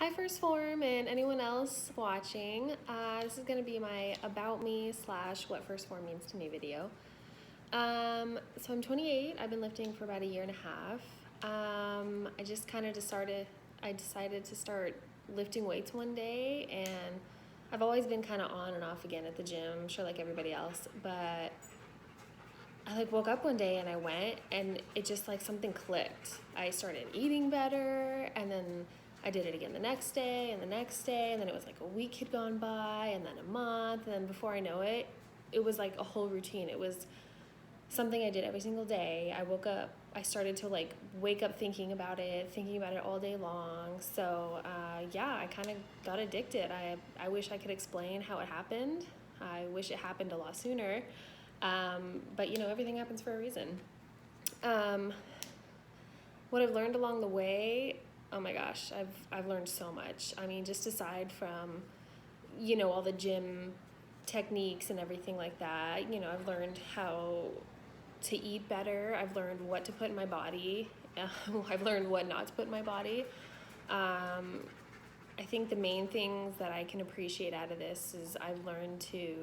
Hi, First Form, and anyone else watching. This is going to be my About Me / What First Form Means to Me video. So I'm 28. I've been lifting for about a year and a half. I just kind of decided to start lifting weights one day, and I've always been kind of on and off again at the gym, I'm sure like everybody else, but I woke up one day and I went and it just something clicked. I started eating better, and then I did it again the next day and the next day, and then it was a week had gone by, and then a month, and then before I know it, it was a whole routine. It was something I did every single day. I woke up, I started to wake up thinking about it all day long. So I kind of got addicted. I wish I could explain how it happened. I wish it happened a lot sooner. But everything happens for a reason. What I've learned along the way, oh my gosh, I've learned so much. I mean, just aside from, all the gym techniques and everything like that, I've learned how to eat better. I've learned what to put in my body. I've learned what not to put in my body. I think the main things that I can appreciate out of this is I've learned to,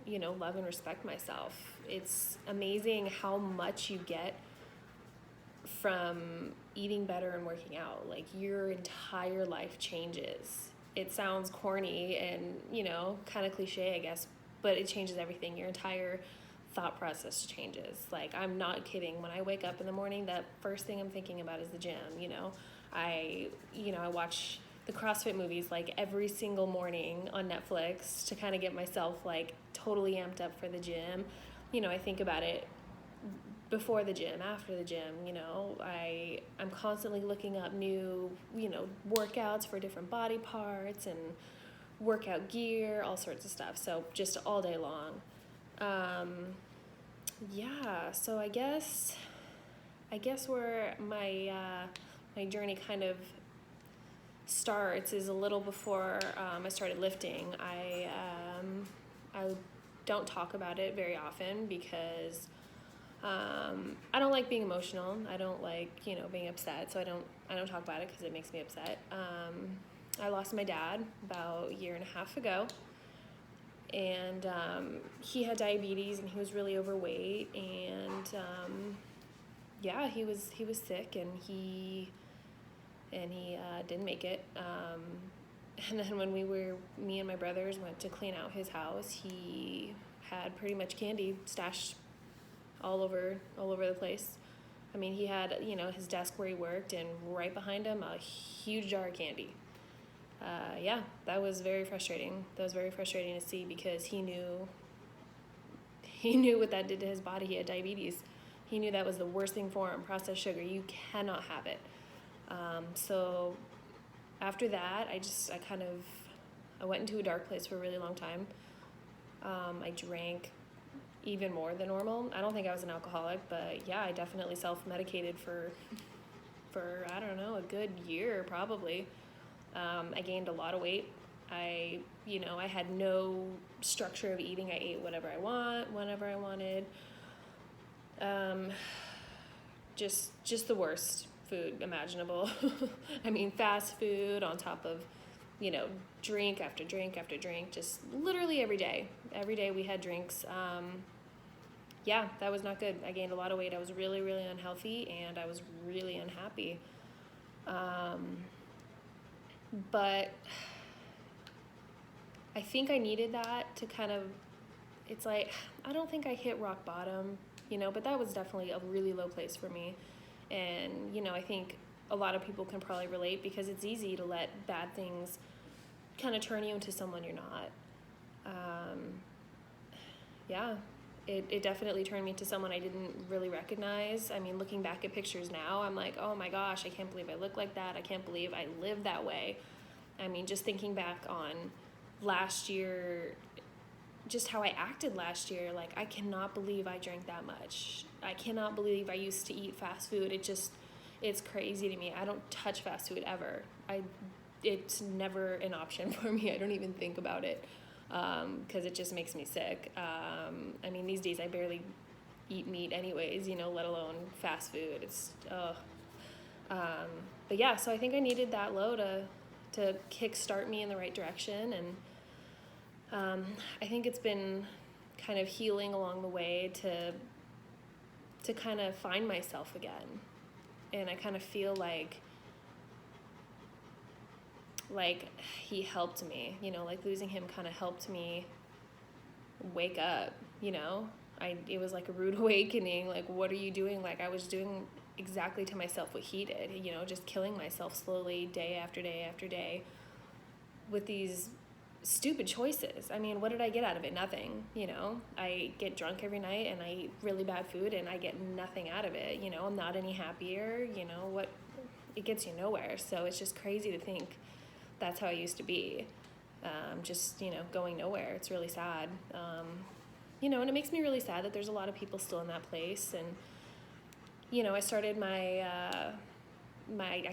love and respect myself. It's amazing how much you get from eating better and working out. Your entire life changes. It sounds corny and, kind of cliche, I guess, but it changes everything. Your entire thought process changes. I'm not kidding. When I wake up in the morning, the first thing I'm thinking about is the gym. I watch the CrossFit movies every single morning on Netflix to kind of get myself totally amped up for the gym. I think about it before the gym, after the gym. I'm constantly looking up new, workouts for different body parts and workout gear, all sorts of stuff. So just all day long. So I guess where my journey kind of starts is a little before I started lifting. I don't talk about it very often because I don't like being emotional. I don't like being upset, so I don't talk about it because it makes me upset. I lost my dad about a year and a half ago, and he had diabetes and he was really overweight, and he was sick, and he didn't make it. And then when me and my brothers went to clean out his house, he had pretty much candy stashed all over the place. I mean, he had, his desk where he worked, and right behind him, a huge jar of candy. That was very frustrating. That was very frustrating to see because he knew what that did to his body. He had diabetes. He knew that was the worst thing for him, processed sugar. You cannot have it. So after that, I went into a dark place for a really long time. I drank even more than normal. I don't think I was an alcoholic, but I definitely self-medicated for I don't know, a good year probably. I gained a lot of weight. I had no structure of eating. I ate whatever I want, whenever I wanted. Just the worst food imaginable. I mean, fast food on top of, drink after drink after drink, just literally every day. Every day we had drinks. That was not good. I gained a lot of weight. I was really, really unhealthy, and I was really unhappy. But I think I needed that to kind of, I don't think I hit rock bottom, but that was definitely a really low place for me. And, I think a lot of people can probably relate because it's easy to let bad things kind of turn you into someone you're not. It definitely turned me into someone I didn't really recognize. I mean, looking back at pictures now, I'm like, oh my gosh, I can't believe I look like that. I can't believe I lived that way. I mean, just thinking back on last year, just how I acted last year, I cannot believe I drank that much. I cannot believe I used to eat fast food. It's crazy to me. I don't touch fast food ever. It's never an option for me. I don't even think about it because it just makes me sick. I mean, these days I barely eat meat anyways, let alone fast food. But yeah, so I think I needed that low to to kickstart me in the right direction. And I think it's been kind of healing along the way to kind of find myself again. And I kind of feel like he helped me, you know, like losing him kind of helped me wake up, you know. It was like a rude awakening. Like, what are you doing? Like, I was doing exactly to myself what he did, you know, just killing myself slowly day after day after day with these stupid choices. I mean, what did I get out of it? Nothing, you know. I get drunk every night and I eat really bad food and I get nothing out of it, you know. I'm not any happier, you know. What, it gets you nowhere. So it's just crazy to think that's how I used to be, just, you know, going nowhere. It's really sad, you know, and it makes me really sad that there's a lot of people still in that place. And, you know, I started I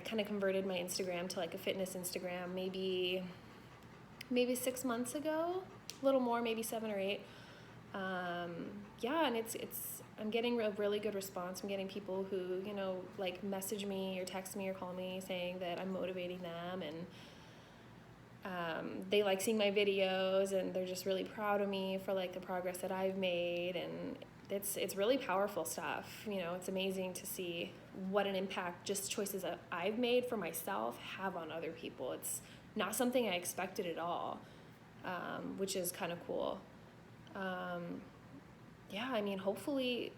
kind of converted my Instagram to like a fitness Instagram maybe 6 months ago, a little more, maybe 7 or 8. Yeah, and I'm getting a really good response. I'm getting people who, you know, like message me or text me or call me saying that I'm motivating them, and they like seeing my videos, and they're just really proud of me for like the progress that I've made. And it's really powerful stuff. You know, it's amazing to see what an impact just choices that I've made for myself have on other people. It's not something I expected at all, which is kind of cool. Yeah, I mean, hopefully,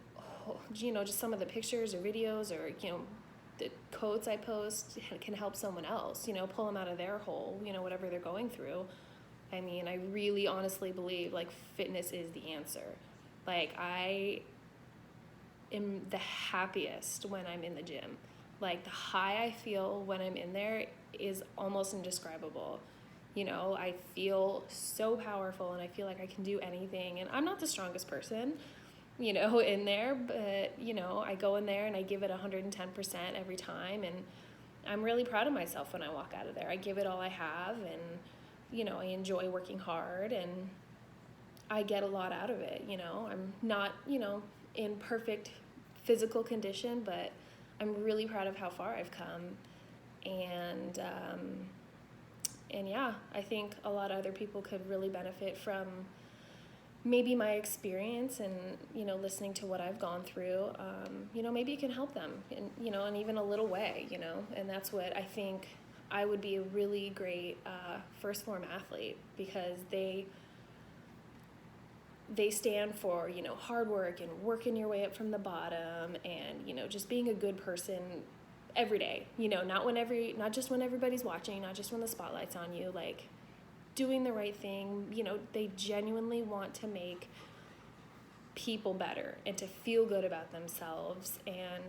you know, just some of the pictures or videos or, you know, the quotes I post can help someone else, you know, pull them out of their hole, you know, whatever they're going through. I mean, I really honestly believe like fitness is the answer. Like, I am the happiest when I'm in the gym. Like, the high I feel when I'm in there is almost indescribable. You know, I feel so powerful and I feel like I can do anything. And I'm not the strongest person, you know, in there, but, you know, I go in there and I give it 110% every time. And I'm really proud of myself when I walk out of there. I give it all I have, and, you know, I enjoy working hard and I get a lot out of it, you know. I'm not, you know, in perfect physical condition, but I'm really proud of how far I've come. And yeah, I think a lot of other people could really benefit from maybe my experience and, you know, listening to what I've gone through. You know, maybe it can help them in, you know, in even a little way, you know. And that's what I think. I would be a really great first form athlete, because they stand for, you know, hard work and working your way up from the bottom, and, you know, just being a good person every day, you know, not just when everybody's watching, not just when the spotlight's on you, like doing the right thing. You know, they genuinely want to make people better and to feel good about themselves, and,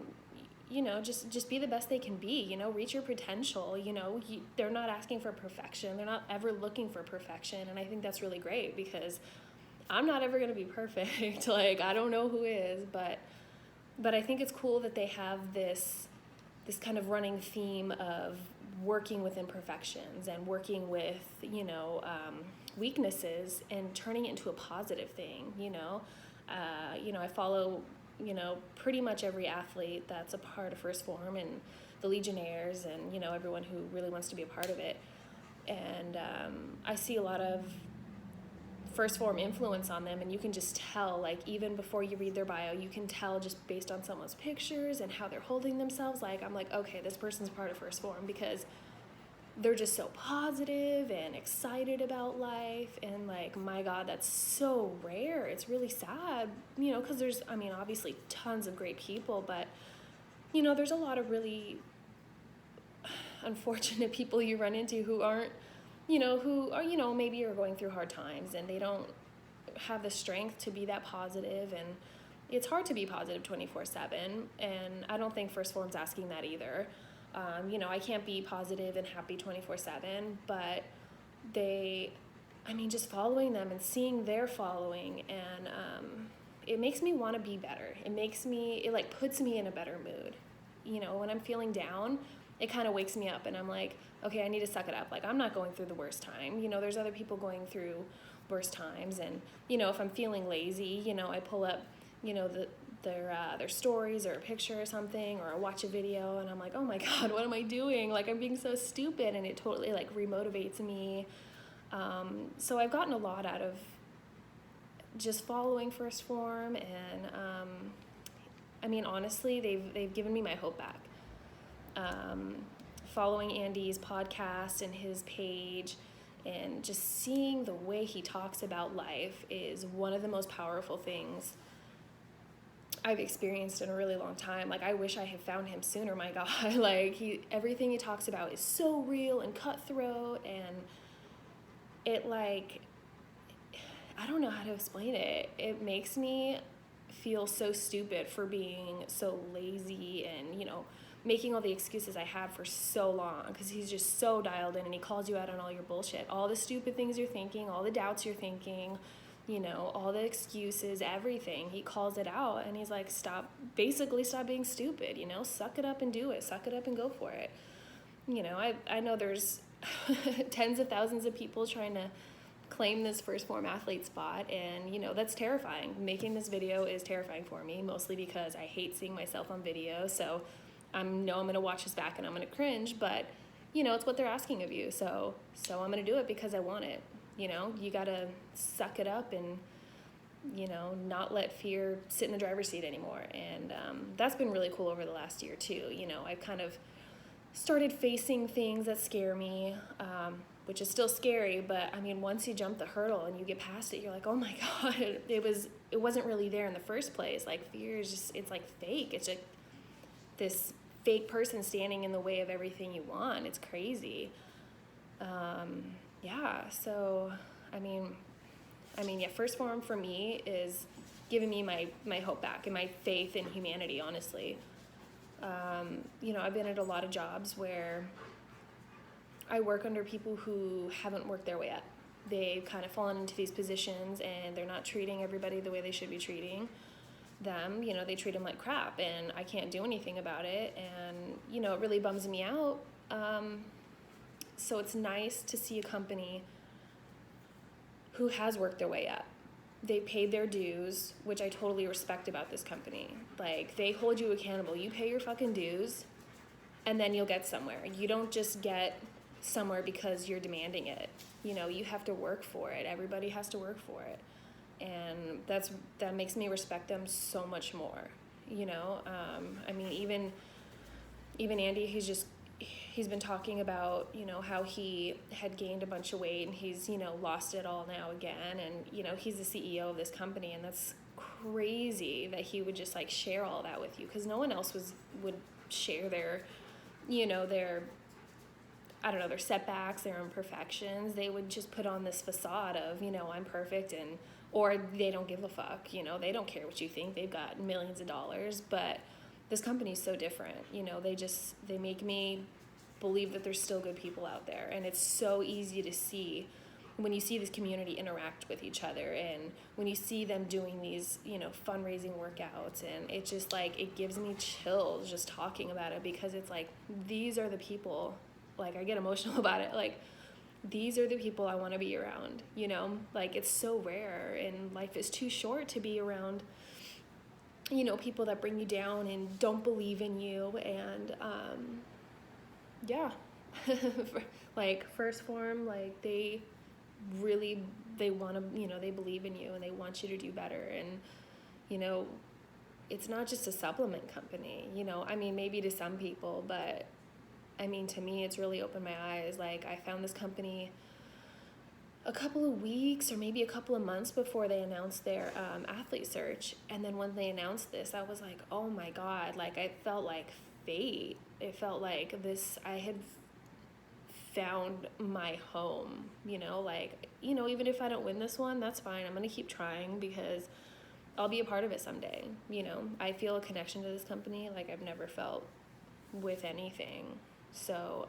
you know, just be the best they can be, you know, reach your potential. You know, they're not asking for perfection. They're not ever looking for perfection. And I think that's really great, because I'm not ever going to be perfect. Like, I don't know who is, but I think it's cool that they have this kind of running theme of working with imperfections and working with, you know, weaknesses and turning it into a positive thing, you know. You know, I follow, you know, pretty much every athlete that's a part of First Form, and the Legionnaires, and, you know, everyone who really wants to be a part of it. And I see a lot of First Form influence on them, and you can just tell, like, even before you read their bio, you can tell just based on someone's pictures and how they're holding themselves. Like, I'm like, okay, this person's part of First Form, because they're just so positive and excited about life. And, like, my God, that's so rare. It's really sad, you know, because there's, I mean, obviously tons of great people, but, you know, there's a lot of really unfortunate people you run into who aren't, you know, who are, you know, maybe are going through hard times and they don't have the strength to be that positive. And it's hard to be positive 24/7. And I don't think First Form's asking that either. You know, I can't be positive and happy 24/7, but just following them and seeing their following, and it makes me want to be better. It like puts me in a better mood. You know, when I'm feeling down, it kind of wakes me up, and I'm like, okay, I need to suck it up. Like, I'm not going through the worst time. You know, there's other people going through worse times. And, you know, if I'm feeling lazy, you know, I pull up, you know, their stories or a picture or something, or I watch a video and I'm like, oh my God, what am I doing? Like, I'm being so stupid, and it totally like remotivates me. So I've gotten a lot out of just following First Form, and I mean, honestly, they've given me my hope back. Following Andy's podcast and his page, and just seeing the way he talks about life is one of the most powerful things I've experienced in a really long time. Like, I wish I had found him sooner, my God. Like, everything he talks about is so real and cutthroat, and it, like, I don't know how to explain it. It makes me feel so stupid for being so lazy and, making all the excuses I had for so long, because he's just so dialed in, and he calls you out on all your bullshit, all the stupid things you're thinking, all the doubts you're thinking, all the excuses, everything. He calls it out, and he's like, stop being stupid, suck it up and do it, suck it up and go for it. I know there's tens of thousands of people trying to claim this First Form athlete spot, and that's terrifying. Making this video is terrifying for me, mostly because I hate seeing myself on video, so I know I'm gonna watch this back and I'm gonna cringe, but it's what they're asking of you, so I'm gonna do it because I want it. You gotta suck it up and not let fear sit in the driver's seat anymore. And that's been really cool over the last year too. I've kind of started facing things that scare me, which is still scary, but I mean, once you jump the hurdle and you get past it, you're like, oh my God, it wasn't really there in the first place. Like, fear is just, it's like fake. It's like this fake person standing in the way of everything you want. It's crazy. Yeah, so yeah, First Form for me is giving me my hope back and my faith in humanity, honestly. I've been at a lot of jobs where I work under people who haven't worked their way up. They've kind of fallen into these positions, and they're not treating everybody the way they should be treating them. They treat them like crap, and I can't do anything about it, and it really bums me out. So it's nice to see a company who has worked their way up. They paid their dues, which I totally respect about this company. Like, they hold you accountable. You pay your fucking dues, and then you'll get somewhere. You don't just get somewhere because you're demanding it. You have to work for it. Everybody has to work for it. And that makes me respect them so much more. I mean, even Andy, he's been talking about, how he had gained a bunch of weight, and he's, lost it all now again. And, he's the CEO of this company, and that's crazy that he would just like share all that with you, because no one else would share their, their, I don't know, their setbacks, their imperfections. They would just put on this facade of, I'm perfect, or they don't give a fuck, they don't care what you think. They've got millions of dollars, but this company's so different. They make me believe that there's still good people out there, and it's so easy to see when you see this community interact with each other, and when you see them doing these, fundraising workouts, and it just like, it gives me chills just talking about it, because it's like, these are the people, like, I get emotional about it, like, these are the people I want to be around, like, it's so rare, and life is too short to be around, people that bring you down and don't believe in you. And yeah, like First Form, like, they want to, they believe in you, and they want you to do better. And it's not just a supplement company, I mean, maybe to some people, but I mean, to me, it's really opened my eyes. Like, I found this company a couple of weeks or maybe a couple of months before they announced their athlete search. And then when they announced this, I was like, oh my God, like, I felt like fate. It felt like I had found my home, like, even if I don't win this one, that's fine. I'm going to keep trying, because I'll be a part of it someday. I feel a connection to this company like I've never felt with anything. So,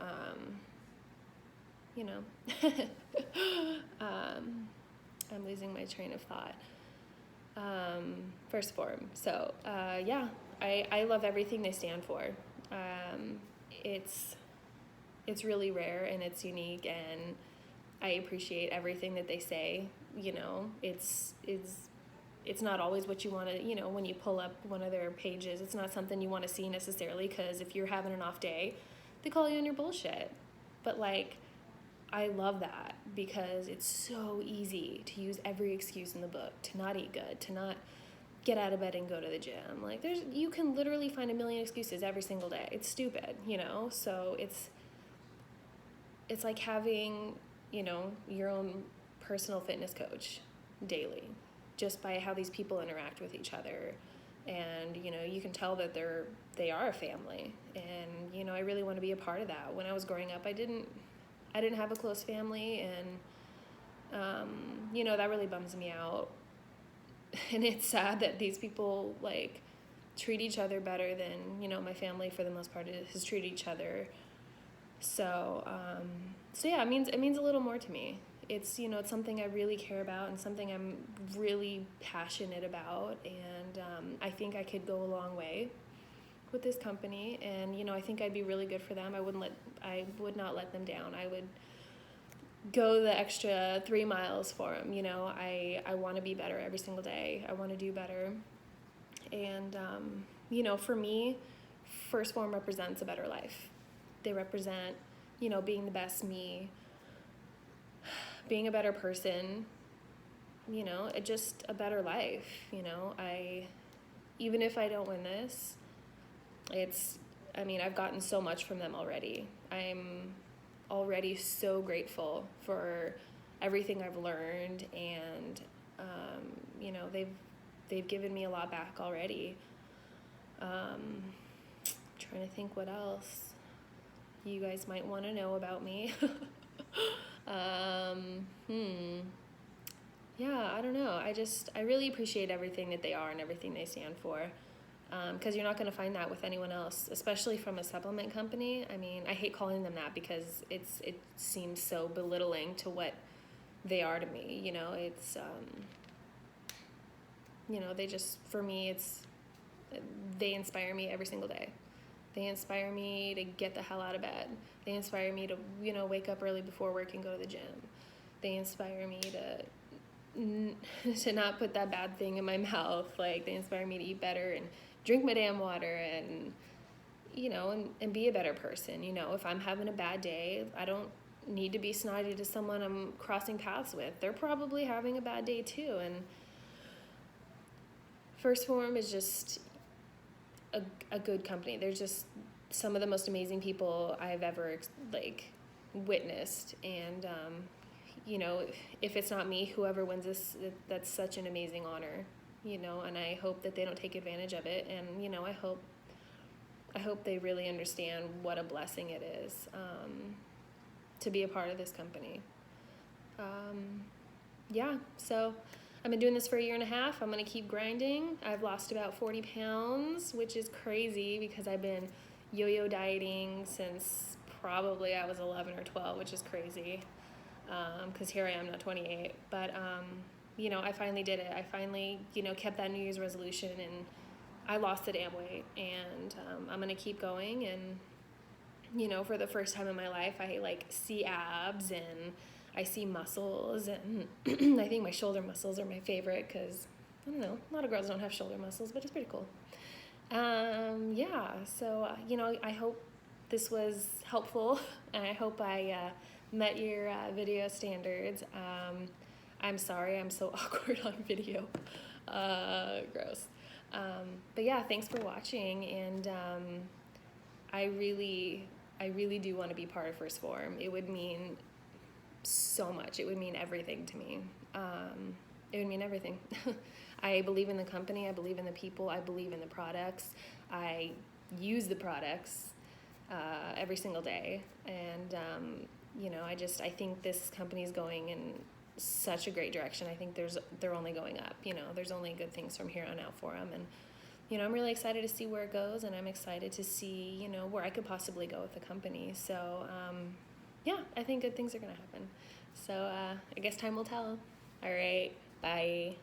I'm losing my train of thought. First Form. So, yeah, I love everything they stand for. It's really rare, and it's unique, and I appreciate everything that they say. It's it's not always what you want to, you know, when you pull up one of their pages, it's not something you want to see necessarily, because if you're having an off day, they call you on your bullshit. But like, I love that because it's so easy to use every excuse in the book to not eat good, to not get out of bed and go to the gym. Like, you can literally find a million excuses every single day. It's stupid, you know? So it's like having, you know, your own personal fitness coach daily, just by how these people interact with each other. And, you know, you can tell that they are a family. And, you know, I really want to be a part of that. When I was growing up, I didn't have a close family, and, you know, that really bums me out. And it's sad that these people, like, treat each other better than, you know, my family, for the most part, has treated each other. So yeah, it means a little more to me. It's, you know, it's something I really care about and something I'm really passionate about. And I think I could go a long way with this company. And, you know, I think I'd be really good for them. I would not let them down. I would go the extra 3 miles for them. You know, I want to be better every single day. I want to do better. And, you know, for me, First Phorm represents a better life. They represent, you know, being the best me, being a better person, you know, just a better life. You know, even if I don't win this, I've gotten so much from them already. I'm already so grateful for everything I've learned, and, you know, they've given me a lot back already. Trying to think what else you guys might want to know about me. Yeah, I don't know. I really appreciate everything that they are and everything they stand for. Because you're not going to find that with anyone else, especially from a supplement company. I mean, I hate calling them that because it seems so belittling to what they are to me. You know, it's, you know, for me, they inspire me every single day. They inspire me to get the hell out of bed. They inspire me to, you know, wake up early before work and go to the gym. They inspire me to not put that bad thing in my mouth. Like, they inspire me to eat better and drink my damn water, and, you know, and be a better person. You know, if I'm having a bad day, I don't need to be snotty to someone I'm crossing paths with. They're probably having a bad day too. And First Phorm is just a good company. They're just some of the most amazing people I've ever, like, witnessed. And, you know, if it's not me, whoever wins this, that's such an amazing honor, you know, and I hope that they don't take advantage of it. And, you know, I hope they really understand what a blessing it is, to be a part of this company. Yeah, so I've been doing this for a year and a half. I'm going to keep grinding. I've lost about 40 pounds, which is crazy because I've been yo-yo dieting since probably I was 11 or 12, which is crazy, because here I am now, 28. But, you know, I finally did it. I finally, you know, kept that New Year's resolution, and I lost the damn weight. And I'm going to keep going. And, you know, for the first time in my life, I, like, see abs and I see muscles, and I think my shoulder muscles are my favorite because, I don't know, a lot of girls don't have shoulder muscles, but it's pretty cool. Yeah, so, you know, I hope this was helpful, and I hope I met your video standards. I'm sorry I'm so awkward on video. Gross. But yeah, thanks for watching, and I really do want to be part of First Phorm. It would mean so much. It would mean everything to me. It would mean everything. I believe in the company. I believe in the people. I believe in the products. I use the products every single day. And, you know, I think this company is going in such a great direction. I think they're only going up. You know, there's only good things from here on out for them. And, you know, I'm really excited to see where it goes, and I'm excited to see, you know, where I could possibly go with the company. So, yeah, I think good things are going to happen. So I guess time will tell. All right, bye.